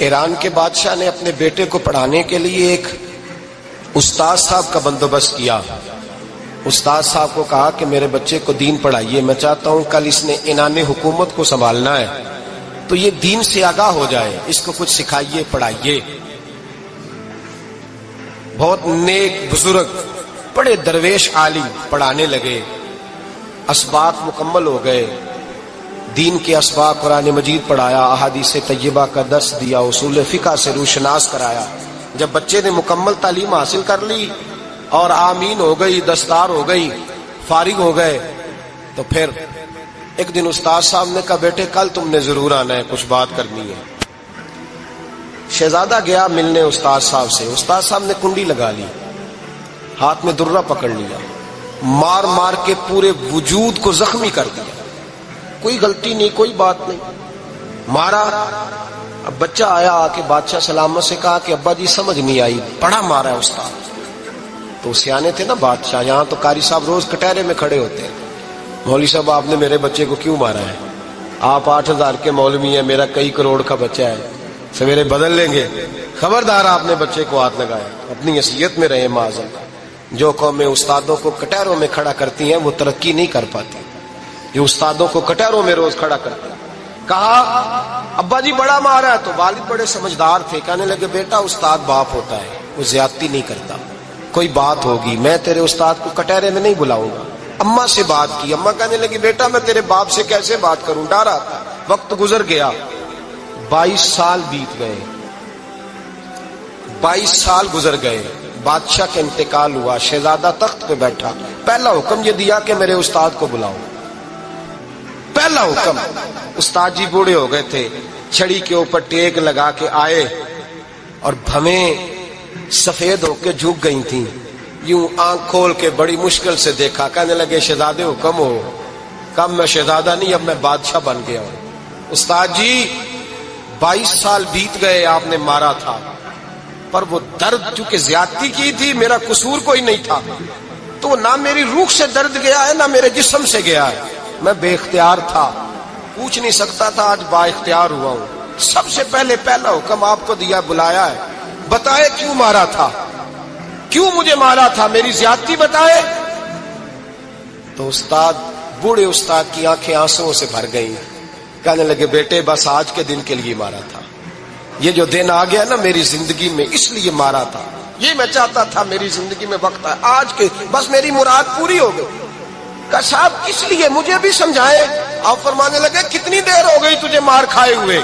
ایران کے بادشاہ نے اپنے بیٹے کو پڑھانے کے لیے ایک استاد صاحب کا بندوبست کیا. استاد صاحب کو کہا کہ میرے بچے کو دین پڑھائیے، میں چاہتا ہوں کل اس نے عنان حکومت کو سنبھالنا ہے تو یہ دین سے آگاہ ہو جائے، اس کو کچھ سکھائیے، پڑھائیے. بہت نیک بزرگ بڑے درویش عالم پڑھانے لگے، اسباق مکمل ہو گئے، دین کے اسباق قرآن مجید پڑھایا، احادیث طیبہ کا درس دیا، اصول فقہ سے روشناس کرایا. جب بچے نے مکمل تعلیم حاصل کر لی اور آمین ہو گئی، دستار ہو گئی، فارغ ہو گئے، تو پھر ایک دن استاد صاحب نے کہا بیٹے کل تم نے ضرور آنا ہے، کچھ بات کرنی ہے. شہزادہ گیا ملنے استاد صاحب سے. استاد صاحب نے کنڈی لگا لی، ہاتھ میں درہ پکڑ لیا، مار مار کے پورے وجود کو زخمی کر دیا. کوئی غلطی نہیں، کوئی بات نہیں، مارا. اب بچہ آیا آ کے بادشاہ سلامت سے کہا کہ ابا جی سمجھ نہیں آئی، بڑا مارا ہے استاد. تو سیانے تھے نا بادشاہ، یہاں تو قاری صاحب روز کٹہرے میں کھڑے ہوتے ہیں، مولوی صاحب آپ نے میرے بچے کو کیوں مارا ہے؟ آپ 8,000 کے مولوی ہیں، میرا کئی کروڑ کا بچہ ہے، سویرے بدل لیں گے. خبردار آپ نے بچے کو ہاتھ لگایا، اپنی حیثیت میں رہے معاذاللہ. جو قومیں استادوں کو کٹہروں میں کھڑا کرتی ہیں وہ ترقی نہیں کر پاتی. جو استادوں کو کٹہروں میں روز کھڑا کرتے ہیں. کہا ابا جی بڑا مارا ہے. تو والد بڑے سمجھدار تھے، کہنے لگے بیٹا استاد باپ ہوتا ہے، وہ زیادتی نہیں کرتا، کوئی بات ہوگی میں تیرے استاد کو کٹہرے میں نہیں بلاؤں گا. اماں سے بات کی، اماں کہنے لگی بیٹا میں تیرے باپ سے کیسے بات کروں، ڈر آتا. وقت گزر گیا، 22 سال بیت گئے، 22 سال گزر گئے. بادشاہ کا انتقال ہوا، شہزادہ تخت پہ بیٹھا. پہلا حکم یہ دیا کہ میرے استاد کو بلاؤ. پہلا حکم. استاد جی بوڑھے ہو گئے تھے، چھڑی کے اوپر ٹیک لگا کے آئے اور بھویں سفید ہو کے جھک گئی تھیں. یوں آنکھ کھول کے بڑی مشکل سے دیکھا، کہنے لگے شہزادے حکم ہو. کم میں شہزادہ نہیں، اب میں بادشاہ بن گیا ہوں. استاد جی 22 سال بیت گئے، آپ نے مارا تھا، پر وہ درد چونکہ زیادتی کی تھی، میرا قصور کوئی نہیں تھا، تو نہ میری روح سے درد گیا ہے نہ میرے جسم سے گیا ہے. میں بے اختیار تھا، پوچھ نہیں سکتا تھا، آج با اختیار ہوا ہوں. سب سے پہلے پہلا حکم آپ کو دیا، بلایا ہے، بتائے کیوں مارا تھا، کیوں مجھے مارا تھا، میری زیادتی بتائے. تو استاد بوڑھے استاد کی آنکھیں آنسوؤں سے بھر گئیں. کہنے لگے بیٹے بس آج کے دن کے لیے مارا تھا، یہ جو دن آ گیا نا میری زندگی میں اس لیے مارا تھا، یہ میں چاہتا تھا میری زندگی میں وقت ہے، آج کے بس میری مراد پوری ہو گئی. کہ صاحب کس لیے، مجھے بھی سمجھائے. آپ فرمانے لگے کتنی دیر ہو گئی تجھے مار کھائے ہوئے؟